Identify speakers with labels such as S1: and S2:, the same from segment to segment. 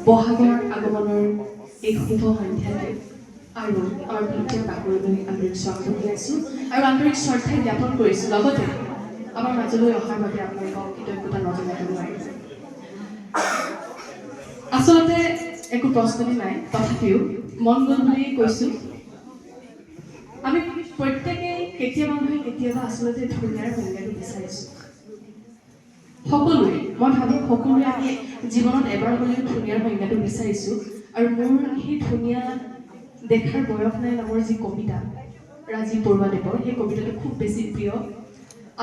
S1: বহাগৰ আগমনৰ এই শুভ সন্ধ্যাতে আৰু আমাৰ পিতৃৰ কাপোৰলৈ আন্তৰিক স্বাগত জনাইছোঁ আৰু আন্তৰিক শ্ৰদ্ধা জ্ঞাপন কৰিছোঁ। লগতে আমাৰ মাজলৈ অহাৰ বাবে আপোনালোকক কৃতজ্ঞতা নজনাব নোৱাৰিম। আচলতে একো প্ৰস্তুতি নাই, তথাপিও মন গ'ল বুলি কৈছোঁ। আমি প্ৰত্যেকে কেতিয়াবা নহয় কেতিয়াবা আচলতে ধুনীয়াৰ সংজ্ঞাটো বিচাৰিছোঁ। সকলোৱে, মই ভাবোঁ সকলোৱে আমি জীৱনত এবাৰ হ'লেও ধুনীয়াৰ সংজ্ঞাটো বিচাৰিছোঁ। আৰু মোৰ সেই ধুনীয়া দেখাৰ বয়স নাই নামৰ যি কবিতা ৰাজীৱ বৰুৱাদেৱৰ, সেই কবিতাটো খুব বেছি প্ৰিয়।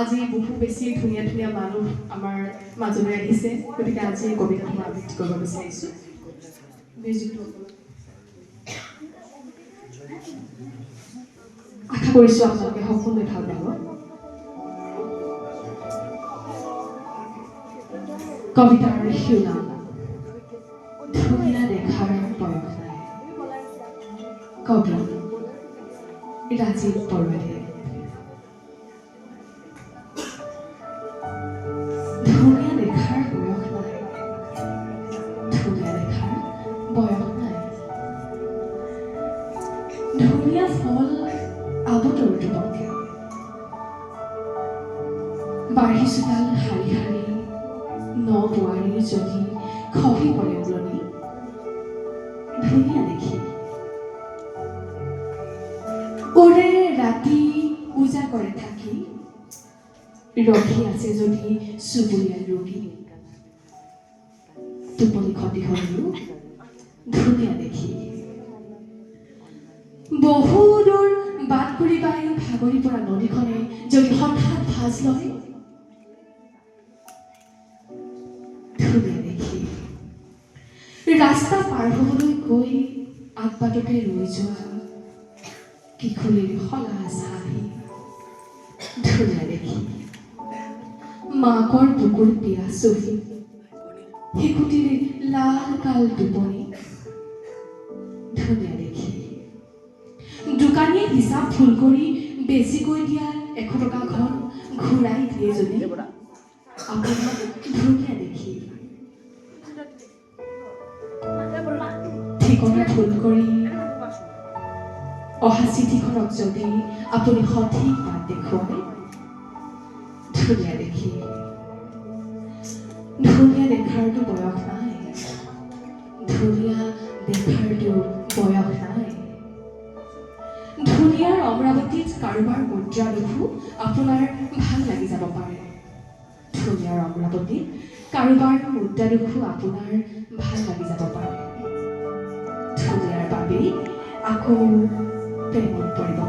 S1: আজি বহু বেছি ধুনীয়া ধুনীয়া মানুহ আমাৰ মাজলৈ আহিছে, গতিকে আজি এই কবিতাটো মই আবৃত্তি কৰিব বিচাৰিছোঁ। মিউজিকটো আশা কৰিছোঁ আপোনালোকে সকলোৱে ভাল পাব। কবিতাৰ শিৰোনাম ধুনীয়া দেখাৰ বয়স নাই। কবি ৰাজীৱ বৰুৱাদেৱ। ধুনীয়া দেখাৰ বয়স নাই, ধুনীয়া দেখাৰ বয়স নাই। ধুনীয়া ফল আবতৰটো বকে, বাঢ়ি চোতাল শাৰী শাৰী ন বোৱাৰীৰ যদি খহি পৰে উলনি। ধুনীয়া দেখি ওৰে ৰাতি উজাগৰে থাকি ৰখি আছে যদি চুবুৰীয়া ৰোগী। টোপনি ক্ষতি হ'লেও ধুনীয়া দেখি বহু দূৰ বাট কৰি বাই ভাগৰি পৰা নদীখনে যদি হঠাৎ ভাজ লয়। ধুনীয়া দেখি ৰাস্তা পাৰ হ'বলৈ গৈ আগবাটতে ৰৈ যোৱা কিশোৰীৰ সলাজ হাঁহি। ধুনীয়া দেখি মাকৰ বুকুৰ পিয়া চহি শিশুটিৰ লাল কাল টোপনি। ধুনীয়া দেখি দোকানীয়ে হিচাপ ভুল কৰি বেছিকৈ দিয়া 100 টকাখন ঘূৰাই দিয়ে যদি আপোনাক ধুনীয়া দেখি ঠিকনা ভুল কৰি অহা চিঠিখনক যদি আপুনি সঠিক বাট দেখুৱায়। ধুনীয়া দেখি ধুনীয়া দেখাৰটো বয়স নাই, ধুনীয়া দেখাৰটো বয়স নাই। ধুনীয়াৰ অমৰাৱতীত কাৰোবাৰ মুদ্ৰা দেখো আপোনাৰ ভাল লাগি যাব পাৰে। ধুনীয়াৰ অমৰাৱতীত কাৰোবাৰ মুদ্ৰা দেখো আপোনাৰ ভাল লাগি যাব পাৰে। ধুনীয়াৰ বাবেই আকৌ প্ৰেমত পৰিব